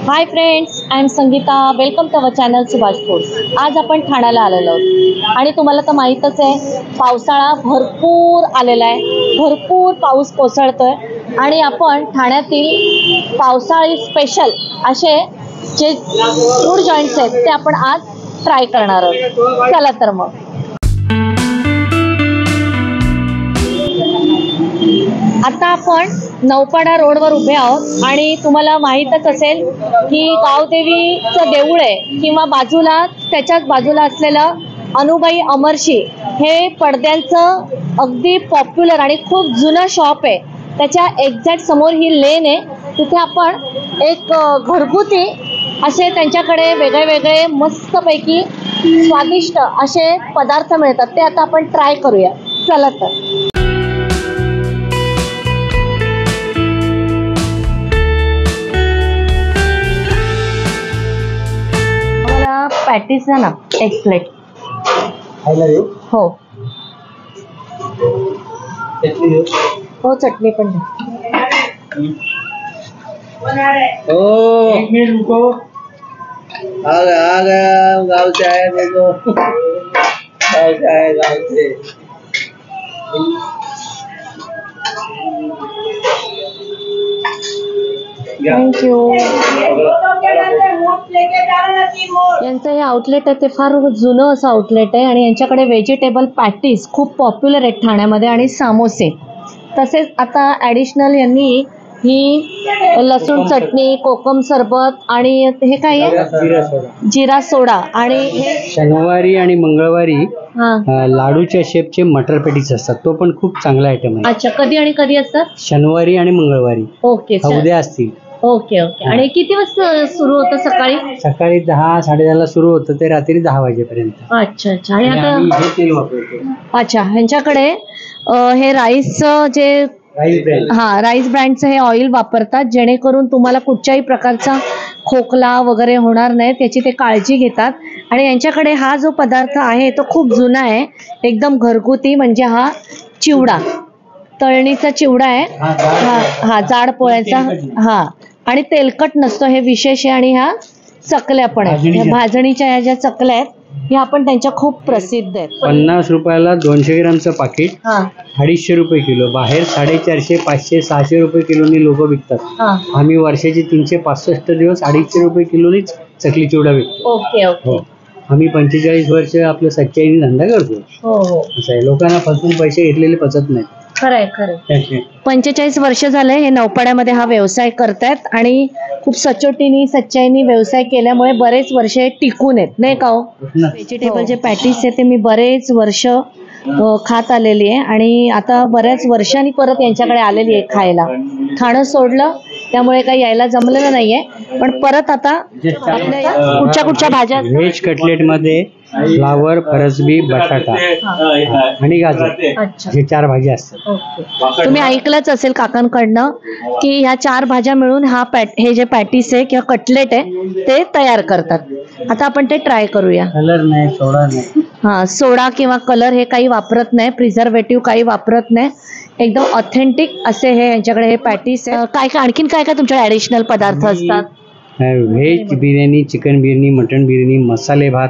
High friends, I am Sangeeta. Welcome to our channel Subhash foods. आज आपण ठाण्याला आलेलो आहोत आणि तुम्हाला तर माहीतच आहे, पावसाळा भरपूर आलेला आहे, भरपूर पाऊस कोसळतोय आणि आपण ठाण्यातील पावसाळी स्पेशल असे जे फूड जॉईंट्स आहेत ते आपण आज ट्राय करणार आहोत. चला तर मग. आता आपण नौपाडा रोडवर उभे आहोत आणि तुम्हाला माहीतच असेल की गावदेवीचं देऊळ आहे किंवा बाजूला त्याच्याच बाजूला असलेलं अनुबाई अमरशी हे पडद्यांचं अगदी पॉप्युलर आणि खूप जुनं शॉप आहे. त्याच्या एक्झॅक्ट समोर ही लेन आहे. तिथे आपण एक घरगुती असे त्यांच्याकडे वेगळे वेगळे मस्तपैकी स्वादिष्ट असे पदार्थ मिळतात, ते आता आपण ट्राय करूया. चला तर. पॅटीस ना एक प्लेट. हो हो, चटणी पण एक मिनट रुको. आ गया गाँव से आया देखो. गाँव से आया, गाँव से. थँक्यू. यांचं हे आउटलेट आहे ते फार जुनं असं आउटलेट आहे आणि यांच्याकडे व्हेजिटेबल पॅटीस खूप पॉप्युलर आहेत ठाण्यामध्ये आणि सामोसे. तसेच आता ॲडिशनल यांनी ही लसूण चटणी, कोकम सरबत आणि हे काय आहे, जिरा सोडा. आणि हे शनिवारी आणि मंगळवारी लाडूच्या शेपचे मटर पॅटीस असतात, तो पण खूप चांगला आयटम आहे. अच्छा, कधी आणि कधी असतात? शनिवारी आणि मंगळवारी. ओके, उद्या असतील. Okay okay. आणि किती वाजता सुरू होतं? सकाळी 10, 10:30 सुरू होतं ते रात्री 10 वाजेपर्यंत. अच्छा अच्छा. आणि आता हे तेल वापरतो. अच्छा, ह्यांच्याकडे हे राईसचं जे राईस ब्रँडचं हे ऑइल वापरतात, जेणेकरून तुम्हाला कुठच्याही प्रकारचा खोकला वगैरे होणार नाही, त्याची ते काळजी घेतात. आणि यांच्याकडे हा जो पदार्थ आहे तो खूप जुना आहे, एकदम घरगुती. म्हणजे हा चिवडा, तळणीचा चिवडा आहे. हा जाड पोळ्याचा. हा, आणि तेलकट नसतो, हे विशेष आहे. आणि ह्या चकल्या पण आहेत, भाजणीच्या ह्या ज्या चकल्या आहेत ह्या पण त्यांच्या खूप प्रसिद्ध आहेत. 50 रुपयाला 200 ग्रामचं पाकिट, 250 रुपये किलो. बाहेर 450, 500, 600 रुपये किलोनी लोक विकतात. आम्ही वर्षाचे 365 दिवस 250 रुपये किलोनी चकली चिवडा विकतो. Okay okay. आम्ही 45 वर्ष आपलं सच्चाईने धंदा करतो. हो, असं आहे. लोकांना फसवून पैसे घेतलेले पचत नाहीत. खरंय खरंय. 45 वर्ष झाले हे नौपाड्यामध्ये हा व्यवसाय करतायत आणि खूप सचोटीने सच्चाईने व्यवसाय केल्यामुळे बरेच वर्ष टिकून आहेत, नाही का हो? व्हेजिटेबल जे पॅटीस आहे ते मी बरेच वर्ष खात आलेली आहे आणि आता बऱ्याच वर्षांनी परत यांच्याकडे आलेली आहे खायला. ठाणं सोडलं त्यामुळे काही यायला जमलेलं नाहीये, पण परत आता आपल्या कुठच्या भाज्या? व्हेज कटलेट मध्ये फ्लावर, फरसबी, बटाटा आणि गाजर, हे 4 भाज्या असतात. तुम्ही ऐकलंच असेल काकांकडनं की ह्या 4 भाज्या मिळून हे जे पॅटीस आहे किंवा कटलेट आहे ते तयार करतात. आता आपण ते ट्राय करूया. कलर नाही, सोडा नाही. सोडा किंवा कलर हे काही वापरत नाही, प्रिझर्वेटिव्ह काही वापरत नाही. एकदम ऑथेंटिक असे हे यांच्याकडे हे पॅटीस आहे. काय आणखीन काय काय तुमच्याकडे ॲडिशनल पदार्थ असतात? Veg biryani, chicken biryani, mutton biryani, मसाले भात.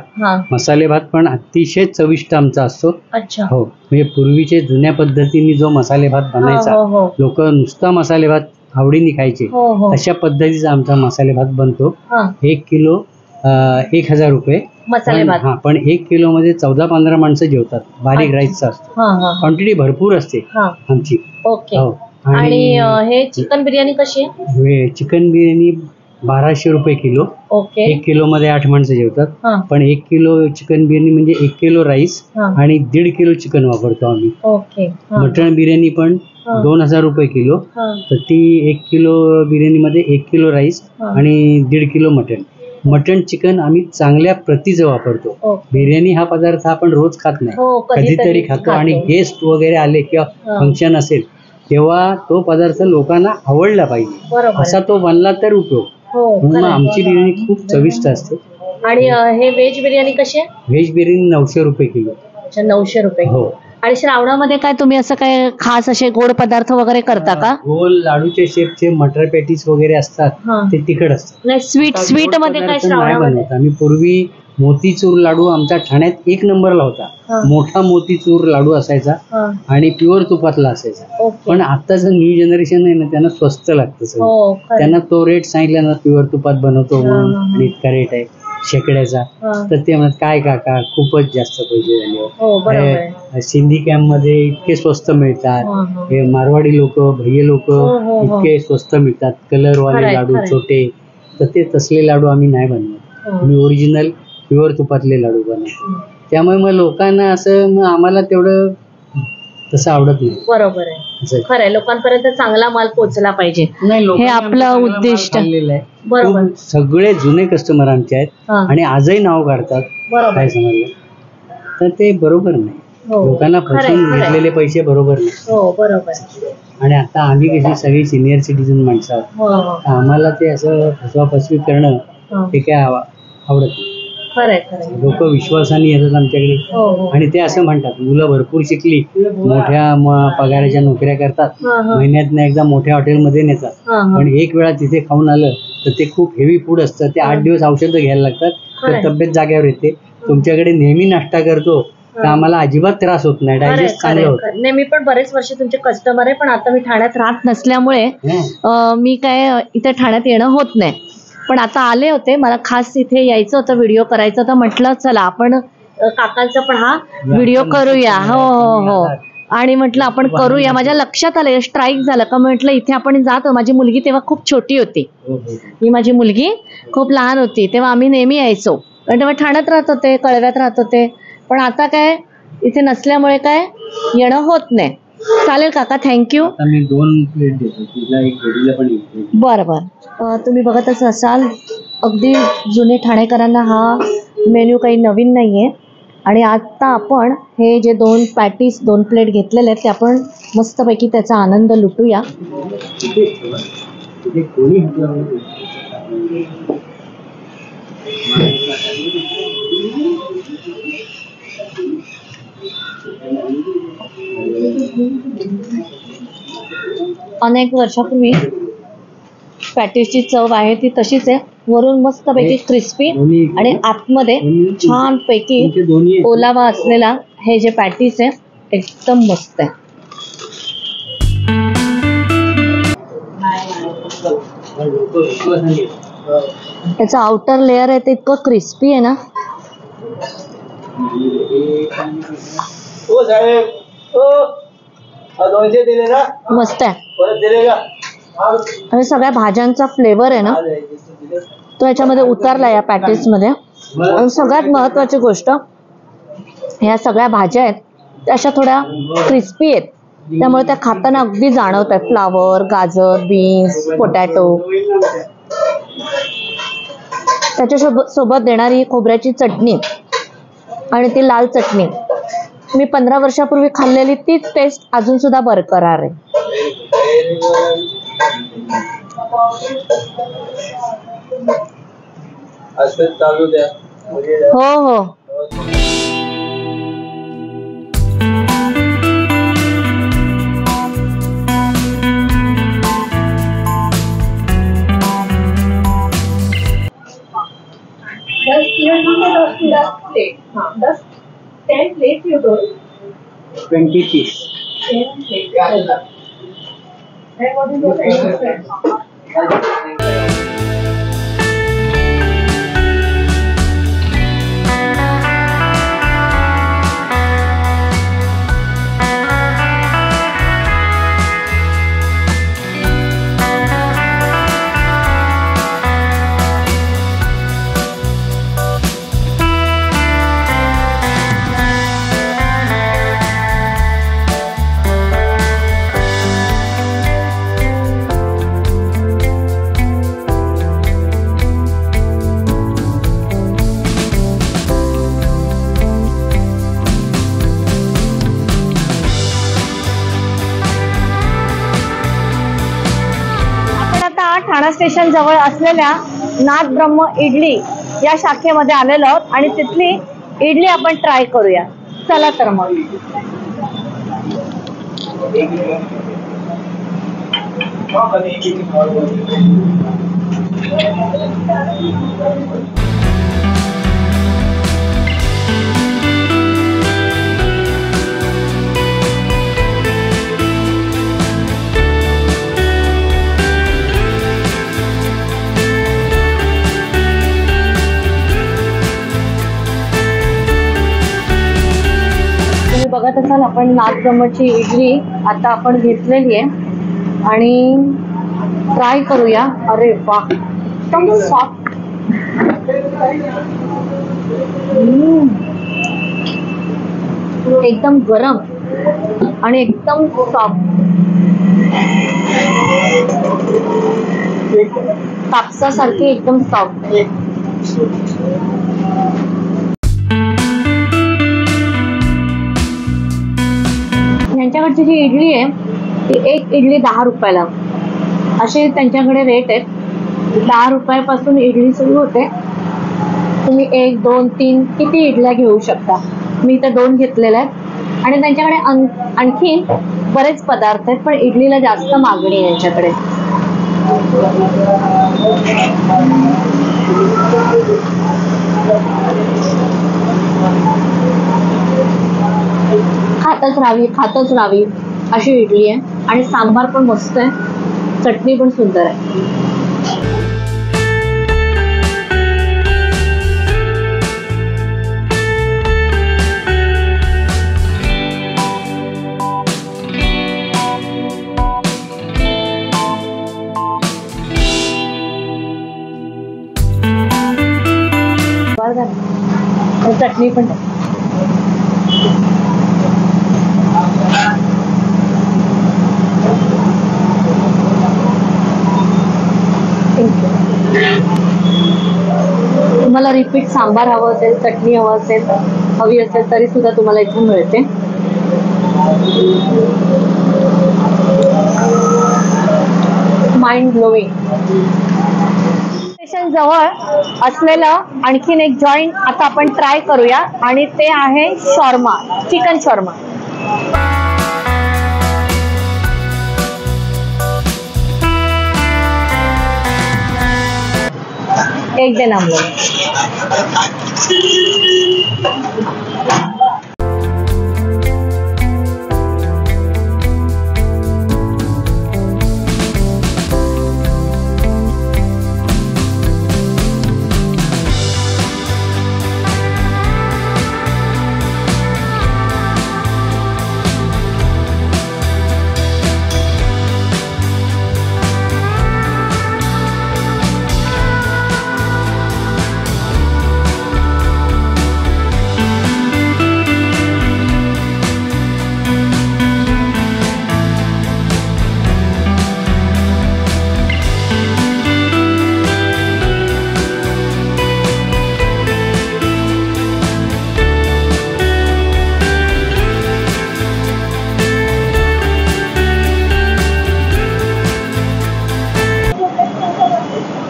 मसाले भात पण अतिशय चविष्ट आमचा असतो. अच्छा. हो, म्हणजे पूर्वीचे जुन्या पद्धतीने जो मसाले भात बनायचा, लोक नुसता मसाले भात आवडीने खायचे, अशा पद्धतीचा आमचा मसाले भात बनतो. 1 किलो 1000 रुपये मसाले भात. पण 1 किलो मध्ये 14-15 माणसं जेवतात. बारीक राईसचा असतो, क्वांटिटी भरपूर असते आमची. ओके. आणि हे चिकन बिर्याणी कशी आहे? चिकन बिर्याणी 1200 रुपये किलो. ओके. 1 किलो मध्ये 8 माणसं जेवतात. पण 1 किलो चिकन बिर्याणी म्हणजे 1 किलो राईस आणि 1.5 किलो चिकन वापरतो आम्ही. ओके. मटण बिर्याणी पण 2000 रुपये किलो. तर ती 1 किलो बिर्याणी मध्ये 1 किलो राईस आणि 1.5 किलो मटण. मटण चिकन आम्ही चांगल्या प्रतीचं वापरतो. बिर्याणी हा पदार्थ आपण रोज खात नाही, कधीतरी खातो. आणि गेस्ट वगैरे आले किंवा फंक्शन असेल तेव्हा तो पदार्थ लोकांना आवडला पाहिजे, असा तो बनला तर उपयोग. म्हणून आमची बिर्याणी खूप चविष्ट असते. आणि हे व्हेज बिर्याणी कशी आहे? व्हेज बिर्याणी 900 रुपये किलो. 900 रुपये. हो. आणि श्रावणामध्ये काय तुम्ही असं काय खास असे गोड पदार्थ वगैरे करता का? गोल लाडूचे शेपचे मटर पॅटीस वगैरे असतात ते तिखट असतात. नाही स्वीट मध्ये काय श्रावणामध्ये? आम्ही पूर्वी मोतीचूर लाडू आमच्या ठाण्यात एक नंबरला होता. मोठा मोतीचूर लाडू असायचा आणि प्युअर तुपातला असायचा. पण आताचं न्यू जनरेशन आहे ना, त्यांना स्वस्त लागतं सगळं. त्यांना तो रेट सांगितला ना, प्युअर तुपात बनवतो म्हणून आणि इतका रेट आहे शेकड्याचा, तर ते म्हणत काय काका खूपच जास्त पैसे झाले. सिंधी कॅम्प मध्ये इतके स्वस्त मिळतात. हे मारवाडी लोक भैये लोक इतके स्वस्त मिळतात. कलरवाले लाडू छोटे, तर ते तसले लाडू आम्ही नाही बनवत. आम्ही ओरिजिनल प्युअर तुपातले लाडू बनवतो. त्यामुळे मग लोकांना असं, मग आम्हाला तेवढं तसं आवडत नाही. बरोबर आहे, खरं आहे. लोकांपर्यंत चांगला माल पोहोचला पाहिजे, हे आपलं उद्दिष्ट आहे. बरोबर. सगळे जुने कस्टमर आमचे आहेत आणि आजही नाव काढतात. काय समजलं तर ते बरोबर नाही. लोकांना फसवून घेतलेले पैसे बरोबर नाही. बरोबर. आणि आता आम्ही कशी सगळी सिनियर सिटीजन माणसं आहोत, आम्हाला ते असं फसवाफसवी करणं ते काय आवडत नाही. लोक विश्वासाने येतात आमच्याकडे आणि ते असं म्हणतात, मुलं भरपूर शिकली, मोठ्या पगाराच्या नोकऱ्या करतात, महिन्यातनं एकदा मोठ्या हॉटेलमध्ये नेतात, पण एक वेळा तिथे खाऊन आलं तर ते खूप हेवी फूड असतं. ते 8 दिवस औषधं घ्यायला लागतात, तर तब्येत जाग्यावर येते. तुमच्याकडे नेहमी नाश्ता करतो तर आम्हाला अजिबात त्रास होत नाही, डायजेस्ट चांगलं होतं. नाही, मी पण बरेच वर्ष तुमचे कस्टमर आहे, पण आता मी ठाण्यात राहत नसल्यामुळे मी काय इथे ठाण्यात येणं होत नाही. पण आता आले होते, मला खास इथे यायचं होतं, व्हिडिओ करायचं होतं. म्हटलं चला आपण काकांचा पण हा व्हिडिओ करूया. हो. आणि म्हटलं आपण करूया. माझ्या लक्षात आलं, स्ट्राईक झालं का म्हटलं इथे आपण जातो. माझी मुलगी तेव्हा खूप छोटी होती, ही माझी मुलगी खूप लहान होती, तेव्हा आम्ही नेहमी यायचो. कारण तेव्हा ठाण्यात राहत होते, कळव्यात राहत होते. पण आता काय इथे नसल्यामुळे काय येणं होत नाही. चालेल काका, थँक्यू. मी 2 प्लेट देतो, तिला एक जोडीला पण एक प्लेट. बरं. तुम्ही बघतच असाल, अगदी जुने ठाणेकरांना हा मेन्यू काही नवीन नाही आहे. आणि आता आपण हे जे 2 पॅटीस 2 प्लेट घेतलेले आहेत, ते आपण मस्तपैकी त्याचा आनंद लुटूया. अनेक वर्षापूर्वी पॅटीसची चव आहे ती तशीच आहे. वरून मस्तपैकी क्रिस्पी आणि आतमध्ये छान पैकी ओलावा असलेला हे जे पॅटीस आहे एकदम मस्त आहे. त्याचं आउटर लेअर आहे ते इतकं क्रिस्पी आहे ना. मस्त आहे. आणि सगळ्या भाज्यांचा फ्लेवर आहे ना तो याच्यामध्ये उतरला या पॅटीस मध्ये. आणि सगळ्यात महत्वाची गोष्ट, ह्या सगळ्या भाज्या आहेत त्या अशा थोड्या क्रिस्पी आहेत, त्यामुळे त्या खाताना अगदी जाणवत आहे. फ्लावर, गाजर, बीन्स, पोटॅटो, त्याच्या सोबत देणारी खोबऱ्याची चटणी आणि ती लाल चटणी, मी 15 वर्षापूर्वी खाल्लेली तीच टेस्ट अजून सुद्धा बरकरार आहे. चालू द्या. हो. $10 plates you told? 20 piece. 10 plates. Then what is your extra? Thane station जवळ असलेल्या नाथ ब्रह्म इडली या शाखेमध्ये आलेलो आहोत आणि तिथली इडली आपण ट्राय करूया. चला तर मग. बघत असाल आपण नागब्रह्मची इडली आता आपण घेतलेली आहे आणि ट्राय करूया. अरे वा, एकदम सॉफ्ट. एकदम गरम आणि एकदम सॉफ्ट. कापसासारखी एकदम सॉफ्ट. त्यांच्याकडची जी इडली आहे ती एक इडली 10 रुपयाला असे त्यांच्याकडे रेट आहेत. 10 रुपयापासून इडली सुरू होते. तुम्ही 1, 2, 3 किती इडल्या घेऊ शकता. मी तर 2 घेतलेल्या आहेत आणि त्यांच्याकडे आणखी बरेच पदार्थ आहेत, पण इडलीला जास्त मागणी आहे यांच्याकडे. खातच राहावी अशी इडली आहे आणि सांबार पण मस्त आहे, चटणी पण सुंदर आहे. चटणी पण तुम्हाला रिपीट सांबार हवं असेल, चटणी हवी असेल तरी सुद्धा तुम्हाला इथून मिळते. Mind blowing. स्टेशन जवळ असलेलं आणखीन एक जॉईंट आता आपण ट्राय करूया आणि ते आहे शॉर्मा, चिकन शॉर्मा. एक दिन हम लोग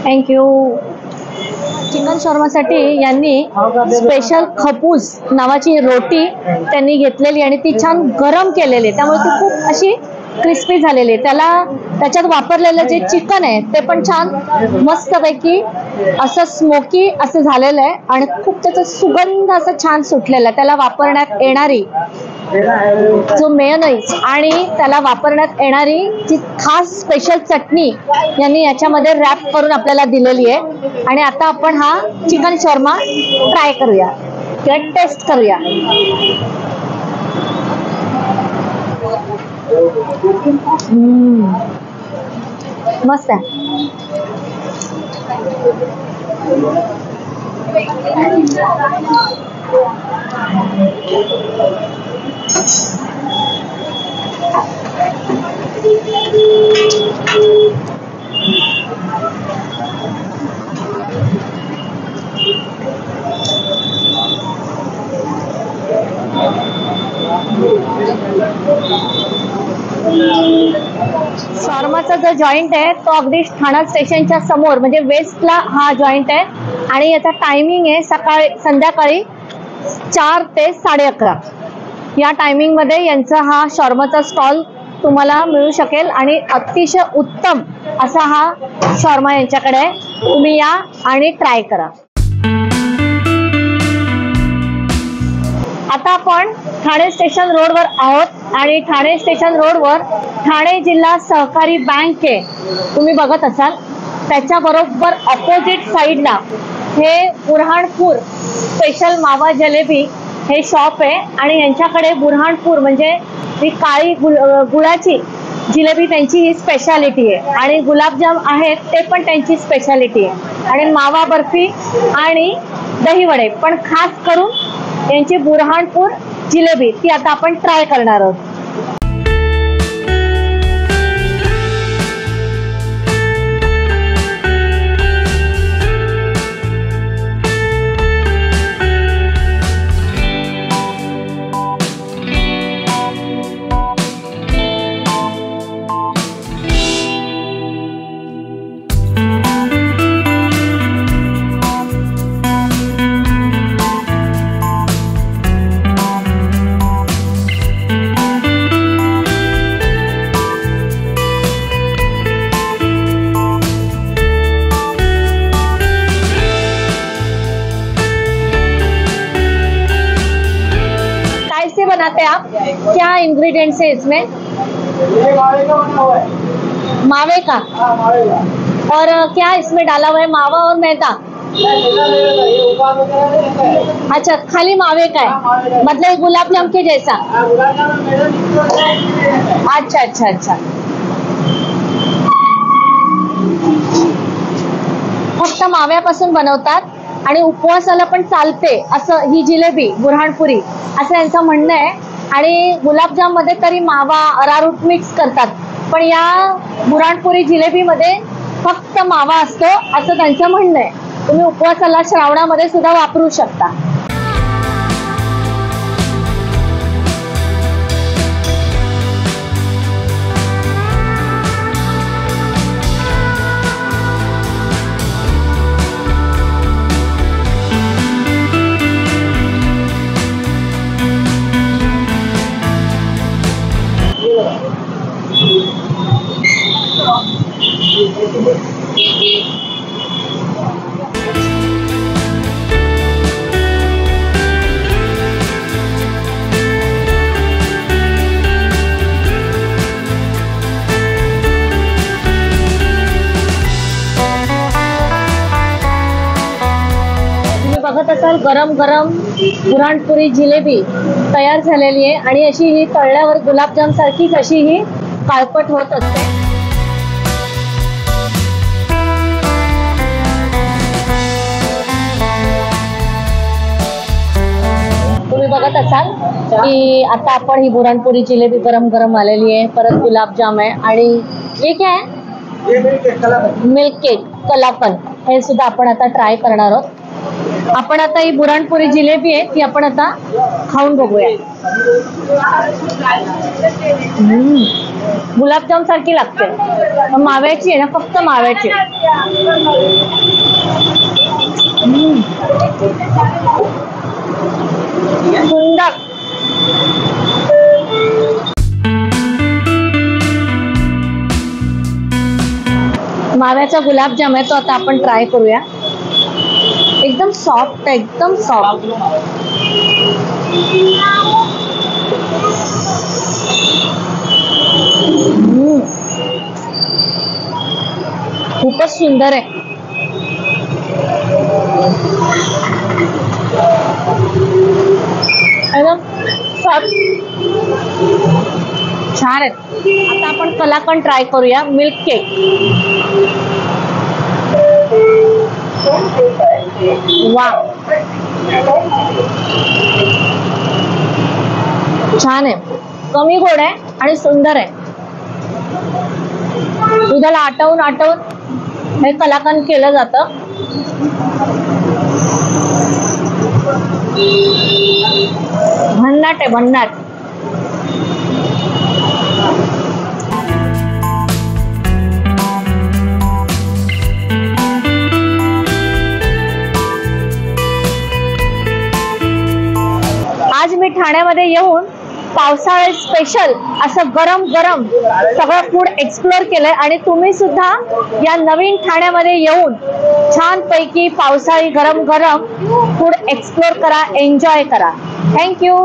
थँक्यू. चिकन शॉर्मासाठी यांनी स्पेशल खपूस नावाची रोटी त्यांनी घेतलेली आणि ती छान गरम केलेली, त्यामुळे ती खूप अशी क्रिस्पी झालेली. त्याच्यात वापरलेलं जे चिकन आहे ते पण छान मस्तपैकी असं स्मोकी असं झालेलं आहे आणि खूप त्याचा सुगंध असं छान सुटलेला आहे. त्याला वापरण्यात येणारी जो मेयोनीज आणि त्याला वापरण्यात येणारी जी खास स्पेशल चटणी यांनी याच्यामध्ये रॅप करून आपल्याला दिलेली आहे. आणि आता आपण हा चिकन शॉर्मा ट्राय करूया किंवा टेस्ट करूया. मस्त आहे. शॉर्माचा जो जॉईंट आहे तो अगदी ठाणा स्टेशनच्या समोर म्हणजे वेस्टला हा जॉईंट आहे आणि याचा टायमिंग आहे संध्याकाळी 4 ते 11:30 या टायमिंग मध्ये यांचा हा शॉर्माचा स्टॉल तुम्हाला मिळू शकेल आणि अतिशय उत्तम असा हा शॉर्मा यांच्याकडे आहे. तुम्ही या आणि ट्राय करा. आता आपण ठाणे स्टेशन रोडवर आहोत आणि ठाणे स्टेशन रोडवर ठाणे जिल्हा सहकारी बँक आहे, तुम्ही बघत असाल. त्याच्या बरोबर ऑपोजिट साइडला हे बुऱ्हाणपूर स्पेशल मावा जलेबी हे शॉप आहे आणि यांच्याकडे बुऱ्हाणपूर म्हणजे ही काळी गुळाची जिलेबी त्यांची ही स्पेशालिटी आहे आणि गुलाबजाम आहेत ते पण त्यांची स्पेशालिटी आहे आणि मावा बर्फी आणि दहीवडे. पण खास करून यांची बुऱ्हाणपूर जिलेबी ती आता आपण ट्राय करणार आहोत. बनाते आप? क्या इंग्रेडिएंट्स है इसमें? मावे का? और क्या इसमें डाला हुआ है? मावा और मैदा? अच्छा, खाली मावे का है, मतलब गुलाब जाम के जैसा? अच्छा अच्छा अच्छा. फक्त माव्यापासून बनवतात आणि उपवासाला पण चालते असं ही जिलेबी बुऱ्हाणपुरी असं यांचं म्हणणं आहे. आणि गुलाबजाम मध्ये तरी मावा अरारूट मिक्स करतात, पण या बुऱ्हाणपुरी जिलेबीमध्ये फक्त मावा असतो असं त्यांचं म्हणणं आहे. तुम्ही उपवासाला श्रावणामध्ये सुद्धा वापरू शकता. बघत असाल गरम गरम बुऱ्हाणपुरी जिलेबी तयार झालेली आहे आणि अशी ही तळल्यावर गुलाबजाम सारखीच अशी ही काळपट होत असते. तुम्ही बघत असाल की आता आपण ही बुऱ्हाणपुरी जिलेबी गरम गरम आलेली आहे, परत गुलाबजाम आहे आणि हे काय आहे? मिल्क केक कलाकंद, हे सुद्धा आपण आता ट्राय करणार आहोत. आपण आता ही बुऱ्हाणपुरी जिलेबी आहे ती आपण आता खाऊन बघूया. गुलाबजाम सारखी लागते, माव्याची आहे ना, फक्त माव्याची. सुंदर. माव्याचा गुलाबजाम आहे तो आता आपण ट्राय करूया. एकदम सॉफ्ट आहे, एकदम सॉफ्ट. खूपच सुंदर आहे. एकदम सॉफ्ट, छान आहे. आता आपण कलाकंद ट्राय करूया, मिल्क केक. वा, छान आहे. कमी गोड आहे आणि सुंदर आहे. दुधाला आटवून आटवून हे कलाकंद केलं जातं. भन्नाट आहे, भन्नाट. आज मी ठाण्यामध्ये येऊन पावसाळ्यात स्पेशल असं गरम गरम सगळं फूड एक्सप्लोर केलंय आणि तुम्ही सुद्धा या नवीन ठाण्यामध्ये येऊन छान पैकी पावसाळी गरम गरम फूड एक्सप्लोर करा, एन्जॉय करा. थँक्यू.